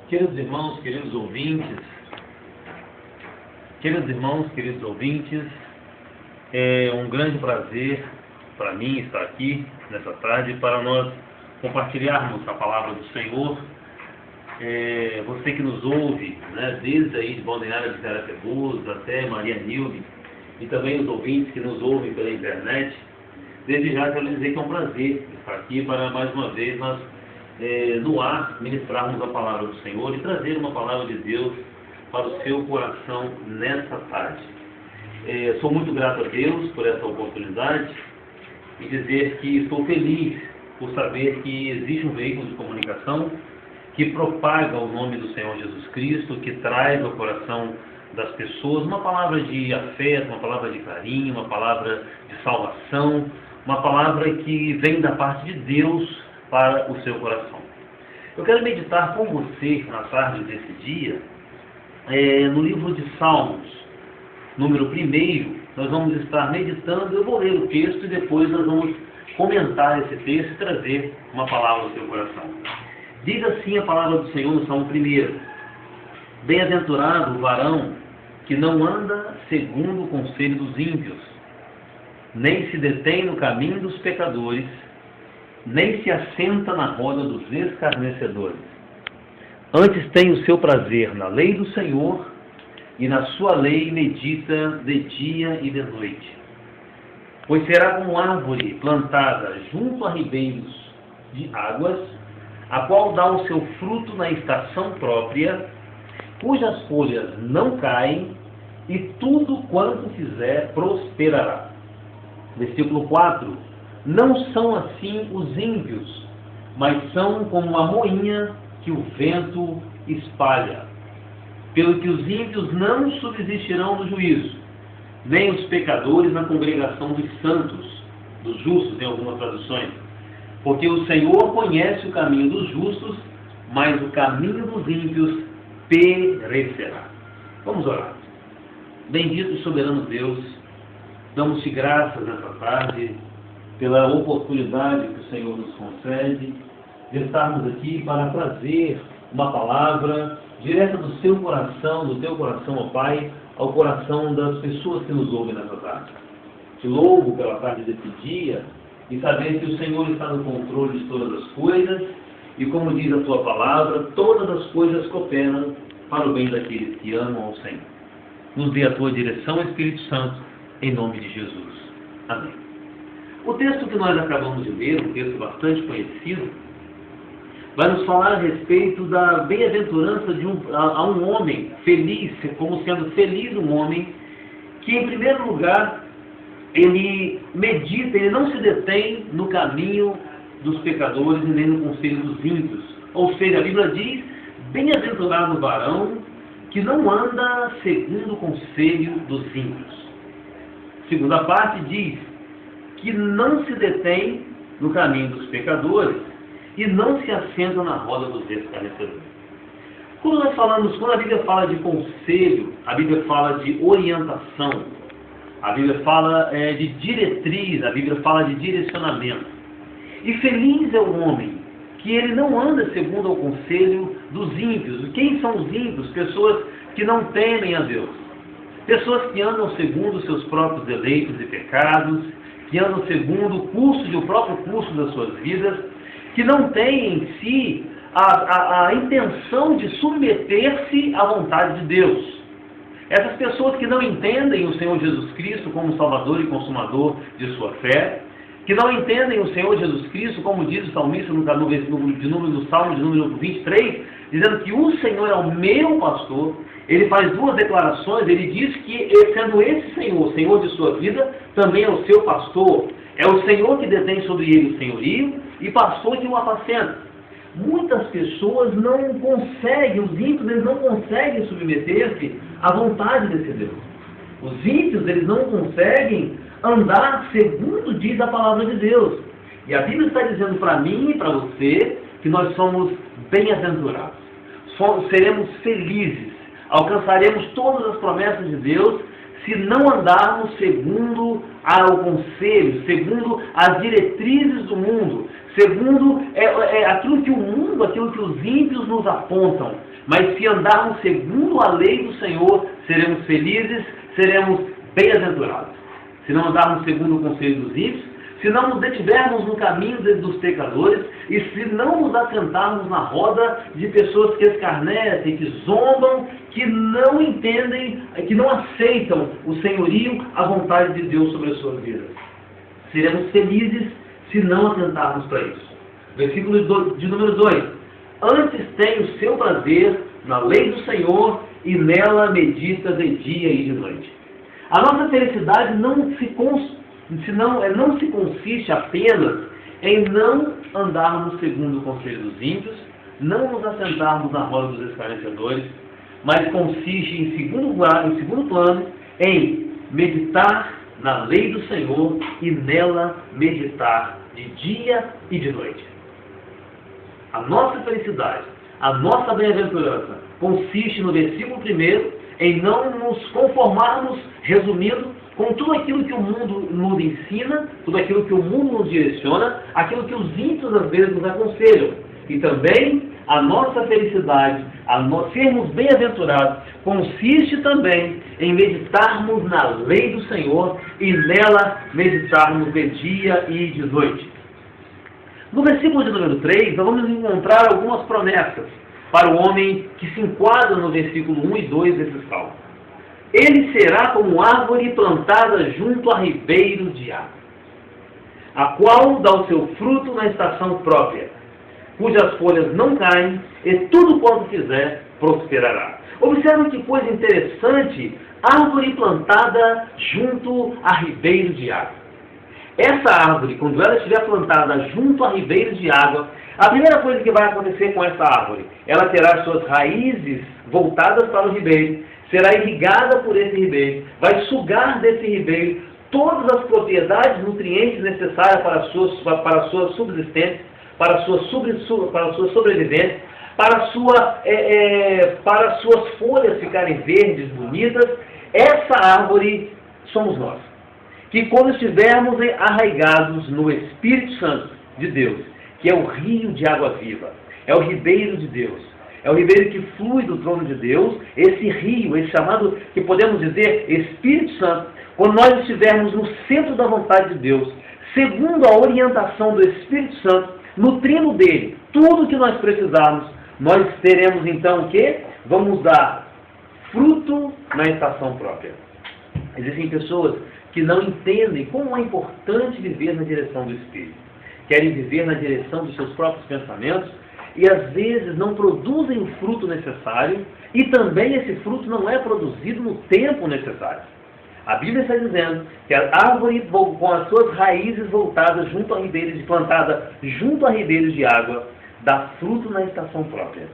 Queridos irmãos, queridos ouvintes, é um grande prazer para mim estar aqui nessa tarde para nós compartilharmos a palavra do Senhor. Você que nos ouve, né, desde aí de Balneário de Carapebus até Maria Nilde, e também os ouvintes que nos ouvem pela internet, desde já quero dizer que é um prazer estar aqui para mais uma vez nós no ar ministrarmos a palavra do Senhor e trazer uma palavra de Deus para o seu coração nessa tarde. Sou muito grato a Deus por essa oportunidade e dizer que estou feliz por saber que existe um veículo de comunicação que propaga o nome do Senhor Jesus Cristo, que traz ao coração das pessoas uma palavra de afeto, uma palavra de carinho, uma palavra de salvação, uma palavra que vem da parte de Deus para o seu coração. Eu quero meditar com você na tarde desse dia no livro de Salmos, número 1. Nós vamos estar meditando. Eu vou ler o texto e depois nós vamos comentar esse texto e trazer uma palavra ao seu coração. Diz assim a palavra do Senhor no Salmo 1: Bem-aventurado o varão que não anda segundo o conselho dos ímpios, nem se detém no caminho dos pecadores, nem se assenta na roda dos escarnecedores. Antes tem o seu prazer na lei do Senhor, e na sua lei medita de dia e de noite. Pois será como árvore plantada junto a ribeiros de águas, a qual dá o seu fruto na estação própria, cujas folhas não caem, e tudo quanto fizer prosperará. Versículo 4: Não são assim os ímpios, mas são como uma moinha que o vento espalha. Pelo que os ímpios não subsistirão no juízo, nem os pecadores na congregação dos santos, dos justos em algumas traduções. Porque o Senhor conhece o caminho dos justos, mas o caminho dos ímpios perecerá. Vamos orar. Bendito e soberano Deus, damos-te graças nessa tarde pela oportunidade que o Senhor nos concede de estarmos aqui para trazer uma palavra direta do seu coração, do teu coração, ó Pai, ao coração das pessoas que nos ouvem nessa tarde. Te louvo pela tarde desse dia e saber que o Senhor está no controle de todas as coisas e, como diz a tua palavra, todas as coisas cooperam para o bem daqueles que amam ao Senhor. Nos dê a tua direção, Espírito Santo, em nome de Jesus. Amém. O texto que nós acabamos de ler, um texto bastante conhecido, vai nos falar a respeito da bem-aventurança a um homem feliz, como sendo feliz um homem que, em primeiro lugar, ele medita, ele não se detém no caminho dos pecadores e nem no conselho dos ímpios. Ou seja, a Bíblia diz: bem-aventurado o varão que não anda segundo o conselho dos ímpios. Segunda parte diz que não se detém no caminho dos pecadores e não se assenta na roda dos escarnecedores. Quando a Bíblia fala de conselho, a Bíblia fala de orientação, a Bíblia fala de diretriz, a Bíblia fala de direcionamento. E feliz é o homem que ele não anda segundo o conselho dos ímpios. Quem são os ímpios? Pessoas que não temem a Deus. Pessoas que andam segundo os seus próprios deleitos e pecados, que andam segundo o próprio curso das suas vidas, que não têm em si a intenção de submeter-se à vontade de Deus. Essas pessoas que não entendem o Senhor Jesus Cristo como Salvador e Consumador de sua fé, que não entendem o Senhor Jesus Cristo, como diz o salmista no Salmo de número 23, dizendo que o Senhor é o meu pastor. Ele faz duas declarações. Ele diz que, sendo esse Senhor, o Senhor de sua vida, também é o seu pastor. É o Senhor que detém sobre ele o senhorio e pastor que o apacenta. Muitas pessoas não conseguem, os ímpios, eles não conseguem submeter-se à vontade desse Deus. Os ímpios, eles não conseguem andar segundo diz a palavra de Deus. E a Bíblia está dizendo para mim e para você que nós somos bem-aventurados. Seremos felizes, alcançaremos todas as promessas de Deus se não andarmos segundo o conselho, segundo as diretrizes do mundo, segundo aquilo que o mundo, aquilo que os ímpios nos apontam. Mas se andarmos segundo a lei do Senhor, seremos felizes, seremos bem-aventurados. Se não andarmos segundo o conselho dos ímpios, se não nos detivermos no caminho dos pecadores, e se não nos assentarmos na roda de pessoas que escarnecem, que zombam, que não entendem, que não aceitam o senhorio, a vontade de Deus sobre as suas vidas. Seremos felizes se não atentarmos para isso. Versículo de número 2. Antes tem o seu prazer na lei do Senhor e nela medita de dia e de noite. A nossa felicidade não se consiste apenas em não andarmos segundo o conselho dos ímpios, não nos assentarmos na roda dos escarnecedores, mas consiste em segundo plano, em meditar na lei do Senhor e nela meditar de dia e de noite. A nossa felicidade, a nossa bem-aventurança consiste no versículo 1 em não nos conformarmos, resumindo, com tudo aquilo que o mundo nos ensina, tudo aquilo que o mundo nos direciona, aquilo que os ímpios às vezes nos aconselham. E também a nossa felicidade, sermos bem-aventurados, consiste também em meditarmos na lei do Senhor e nela meditarmos de dia e de noite. No versículo de número 3, nós vamos encontrar algumas promessas para o homem que se enquadra no versículo 1 e 2 desse salmo. Ele será como árvore plantada junto a ribeiros de água, a qual dá o seu fruto na estação própria, cujas folhas não caem, e tudo quanto fizer prosperará. Observe que coisa interessante, árvore plantada junto a ribeiros de água. Essa árvore, quando ela estiver plantada junto a ribeiros de água, a primeira coisa que vai acontecer com essa árvore, ela terá suas raízes voltadas para o ribeiro, será irrigada por esse ribeiro, vai sugar desse ribeiro todas as propriedades nutrientes necessárias para a sua subsistência, para a sua sobrevivência, para as suas folhas ficarem verdes, bonitas. Essa árvore somos nós, que quando estivermos arraigados no Espírito Santo de Deus, que é o rio de água viva, é o ribeiro de Deus, é o ribeiro que flui do trono de Deus, esse rio, esse chamado, que podemos dizer, Espírito Santo, quando nós estivermos no centro da vontade de Deus, segundo a orientação do Espírito Santo, nutrindo dele tudo o que nós precisarmos, nós teremos então o quê? Vamos dar fruto na estação própria. Existem pessoas que não entendem como é importante viver na direção do Espírito. Querem viver na direção dos seus próprios pensamentos e às vezes não produzem o fruto necessário e também esse fruto não é produzido no tempo necessário. A Bíblia está dizendo que a árvore com as suas raízes voltadas junto a ribeiros, plantada junto a ribeiros de água, dá fruto na estação própria.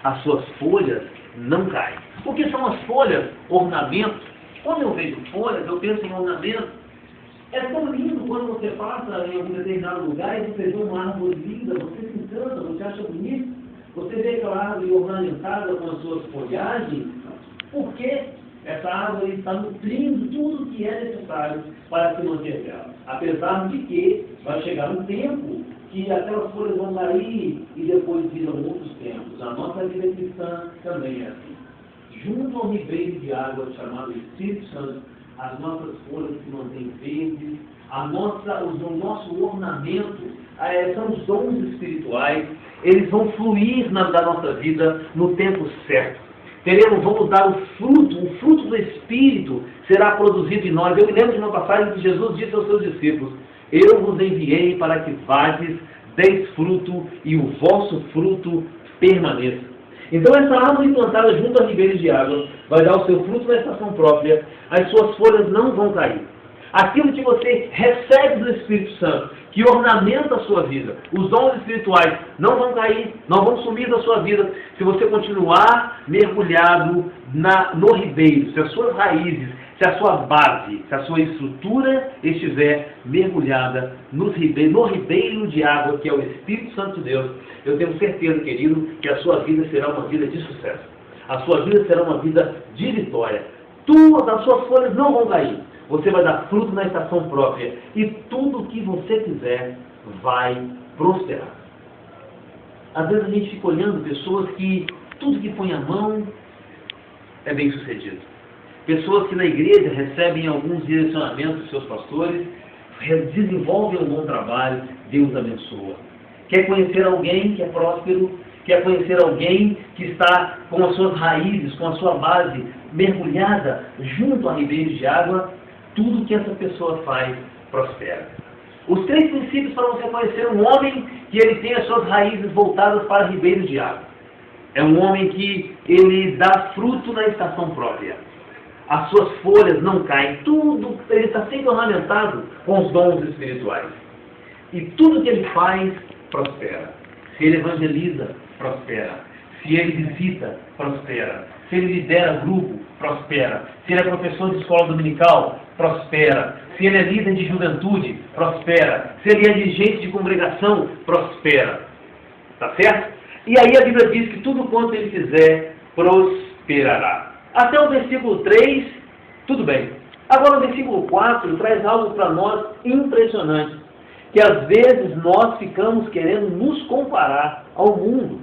As suas folhas não caem. O que são as folhas? Ornamentos. Quando eu vejo folhas, eu penso em ornamento. É tão lindo quando você passa em algum determinado lugar e você vê uma árvore linda, você se encanta, você acha bonito, você vê aquela árvore ornamentada com as suas folhagens, porque essa árvore está nutrindo tudo o que é necessário para se manter bela. Apesar de que vai chegar um tempo que aquelas folhas vão cair e depois viram outros tempos. A nossa vida cristã também é assim. Junto ao ribeiro de água chamado Espírito Santo, as nossas folhas se mantêm verdes, o nosso ornamento são os dons espirituais, eles vão fluir da nossa vida no tempo certo. Vamos dar o fruto do Espírito será produzido em nós. Eu me lembro de uma passagem que Jesus disse aos seus discípulos: eu vos enviei para que vades, deis fruto e o vosso fruto permaneça. Então essa árvore plantada junto a ribeiros de água vai dar o seu fruto na estação própria, as suas folhas não vão cair. Aquilo que você recebe do Espírito Santo, que ornamenta a sua vida, os dons espirituais não vão cair, não vão sumir da sua vida, se você continuar mergulhado no ribeiro, se as suas raízes, se a sua base, se a sua estrutura estiver mergulhada no ribeiro de água, que é o Espírito Santo de Deus, eu tenho certeza, querido, que a sua vida será uma vida de sucesso. A sua vida será uma vida de vitória. As suas folhas não vão cair. Você vai dar fruto na estação própria. E tudo o que você quiser vai prosperar. Às vezes a gente fica olhando pessoas que tudo que põe a mão é bem sucedido. Pessoas que na igreja recebem alguns direcionamentos dos seus pastores, desenvolvem um bom trabalho, Deus abençoa. Quer conhecer alguém que é próspero? Quer conhecer alguém que está com as suas raízes, com a sua base mergulhada junto a ribeiros de água? Tudo que essa pessoa faz prospera. Os 3 princípios para você conhecer um homem que ele tem as suas raízes voltadas para ribeiros de água. É um homem que ele dá fruto na estação própria. As suas folhas não caem, tudo, ele está sempre ornamentado com os dons espirituais. E tudo que ele faz, prospera. Se ele evangeliza, prospera. Se ele visita, prospera. Se ele lidera grupo, prospera. Se ele é professor de escola dominical, prospera. Se ele é líder de juventude, prospera. Se ele é dirigente de congregação, prospera. Tá certo? E aí a Bíblia diz que tudo quanto ele fizer, prosperará. Até o versículo 3, tudo bem. Agora o versículo 4 traz algo para nós impressionante. Que às vezes nós ficamos querendo nos comparar ao mundo.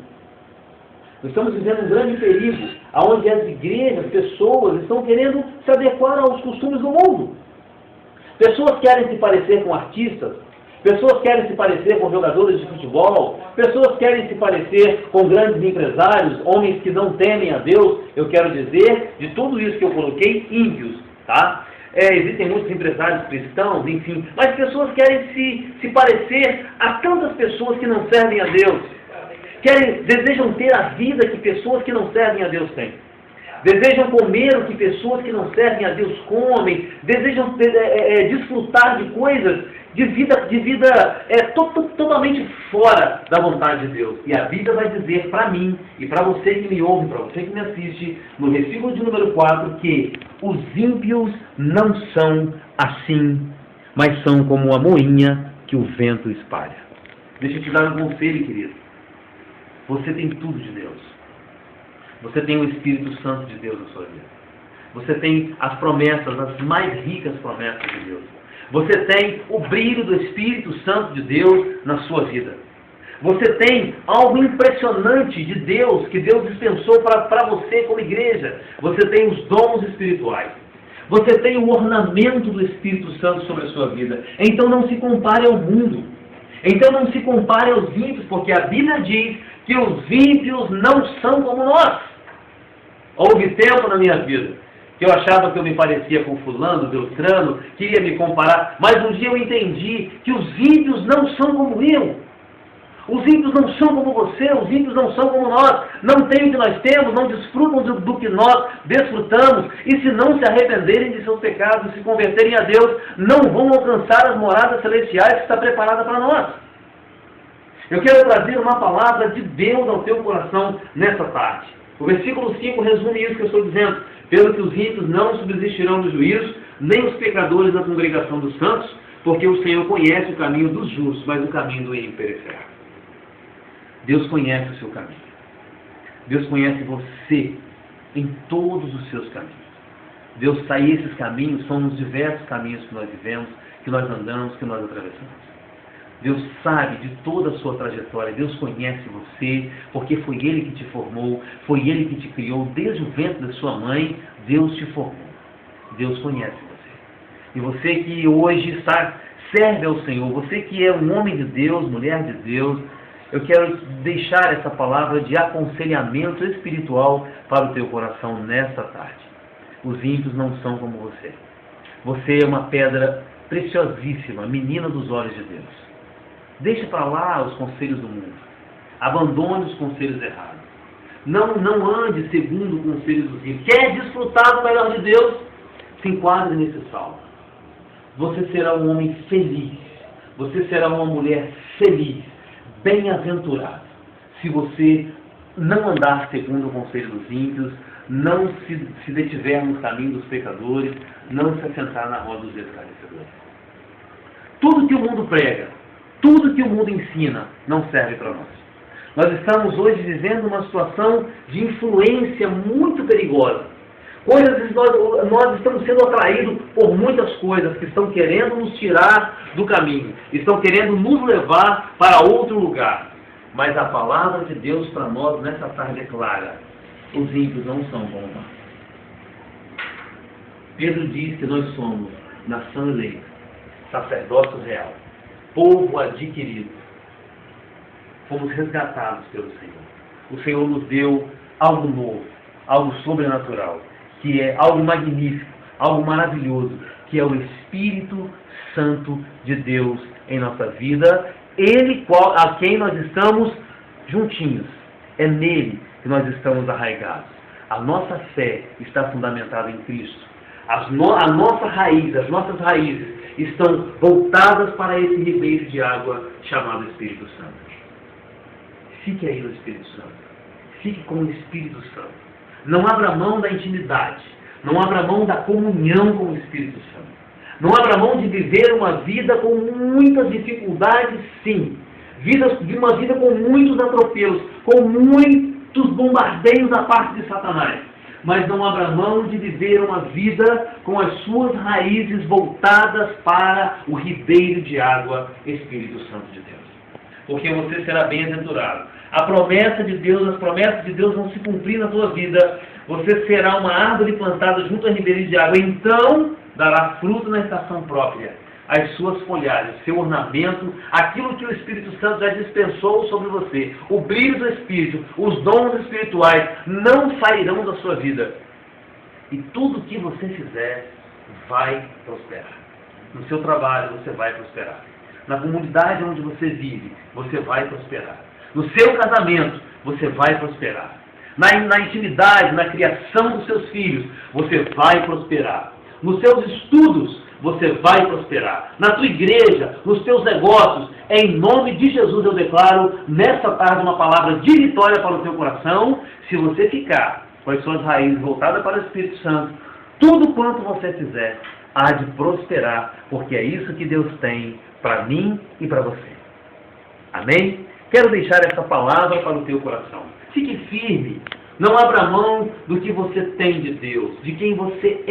Nós estamos vivendo um grande perigo, onde as igrejas, pessoas estão querendo se adequar aos costumes do mundo. Pessoas querem se parecer com artistas, pessoas querem se parecer com jogadores de futebol, pessoas querem se parecer com grandes empresários, homens que não temem a Deus. Eu quero dizer, de tudo isso que eu coloquei, ímpios, tá? Existem muitos empresários cristãos, enfim, mas pessoas querem se parecer a tantas pessoas que não servem a Deus. Desejam ter a vida que pessoas que não servem a Deus têm. Desejam comer o que pessoas que não servem a Deus comem. Desejam desfrutar de coisas, de vida totalmente fora da vontade de Deus. E a Bíblia vai dizer para mim, e para você que me ouve, para você que me assiste, no versículo de número 4, que os ímpios não são assim, mas são como a moinha que o vento espalha. Deixa eu te dar um conselho, querido. Você tem tudo de Deus. Você tem o Espírito Santo de Deus na sua vida. Você tem as promessas, as mais ricas promessas de Deus. Você tem o brilho do Espírito Santo de Deus na sua vida. Você tem algo impressionante de Deus, que Deus dispensou para você como igreja. Você tem os dons espirituais. Você tem o ornamento do Espírito Santo sobre a sua vida. Então não se compare ao mundo. Então não se compare aos ímpios, porque a Bíblia diz que os ímpios não são como nós. Houve tempo na minha vida que eu achava que eu me parecia com fulano, beltrano, queria me comparar, mas um dia eu entendi que os ímpios não são como eu. Os ímpios não são como você, os ímpios não são como nós, não têm o que nós temos, não desfrutam do que nós desfrutamos, e se não se arrependerem de seus pecados e se converterem a Deus, não vão alcançar as moradas celestiais que está preparada para nós. Eu quero trazer uma palavra de Deus ao teu coração nessa tarde. O versículo 5 resume isso que eu estou dizendo. Pelo que os ímpios não subsistirão no juízo, nem os pecadores da congregação dos santos, porque o Senhor conhece o caminho dos justos, mas o caminho do ímpio perecerá. Deus conhece o seu caminho. Deus conhece você em todos os seus caminhos. Deus sabe esses caminhos, são os diversos caminhos que nós vivemos, que nós andamos, que nós atravessamos. Deus sabe de toda a sua trajetória, Deus conhece você, porque foi Ele que te formou, foi Ele que te criou, desde o ventre da sua mãe, Deus te formou. Deus conhece você. E você que hoje serve ao Senhor, você que é um homem de Deus, mulher de Deus, eu quero deixar essa palavra de aconselhamento espiritual para o teu coração nesta tarde. Os ímpios não são como você. Você é uma pedra preciosíssima, menina dos olhos de Deus. Deixe para lá os conselhos do mundo. Abandone os conselhos errados. Não ande segundo o conselho dos ímpios. Quer desfrutar do melhor de Deus? Se enquadre nesse salmo. Você será um homem feliz. Você será uma mulher feliz. Bem-aventurado. Se você não andar segundo o conselho dos ímpios, não se detiver no caminho dos pecadores, não se assentar na roda dos escarnecedores. Tudo que o mundo prega, tudo que o mundo ensina, não serve para nós. Nós estamos hoje vivendo uma situação de influência muito perigosa. Nós estamos sendo atraídos por muitas coisas que estão querendo nos tirar do caminho, estão querendo nos levar para outro lugar. Mas a palavra de Deus para nós nessa tarde é clara. Os ímpios não são bons. Pedro diz que nós somos nação eleita, sacerdócio real, povo adquirido. Fomos resgatados pelo Senhor. O Senhor nos deu algo novo, algo sobrenatural, que é algo magnífico, algo maravilhoso, que é o Espírito Santo de Deus em nossa vida, Ele a quem nós estamos juntinhos. É nele que nós estamos arraigados. A nossa fé está fundamentada em Cristo. As nossas raízes estão voltadas para esse ribeiro de água chamado Espírito Santo. Fique aí no Espírito Santo. Fique com o Espírito Santo. Não abra mão da intimidade. Não abra mão da comunhão com o Espírito Santo. Não abra mão de viver uma vida com muitas dificuldades, sim. Uma vida com muitos atropelos, com muitos bombardeios da parte de Satanás. Mas não abra mão de viver uma vida com as suas raízes voltadas para o ribeiro de água, Espírito Santo de Deus. Porque você será bem-aventurado. A promessa de Deus, as promessas de Deus vão se cumprir na sua vida. Você será uma árvore plantada junto a ribeiro de água. Então, dará fruto na estação própria. As suas folhagens, seu ornamento, aquilo que o Espírito Santo já dispensou sobre você, o brilho do Espírito, os dons espirituais, não sairão da sua vida. E tudo que você fizer vai prosperar. No seu trabalho você vai prosperar. Na comunidade onde você vive, você vai prosperar. No seu casamento, você vai prosperar. Na intimidade, na criação dos seus filhos, você vai prosperar. Nos seus estudos, você vai prosperar. Na tua igreja, nos teus negócios, em nome de Jesus eu declaro nessa tarde uma palavra de vitória para o teu coração. Se você ficar com as suas raízes voltadas para o Espírito Santo, tudo quanto você fizer há de prosperar, porque é isso que Deus tem para mim e para você. Amém? Quero deixar essa palavra para o teu coração. Fique firme. Não abra mão do que você tem de Deus, de quem você é.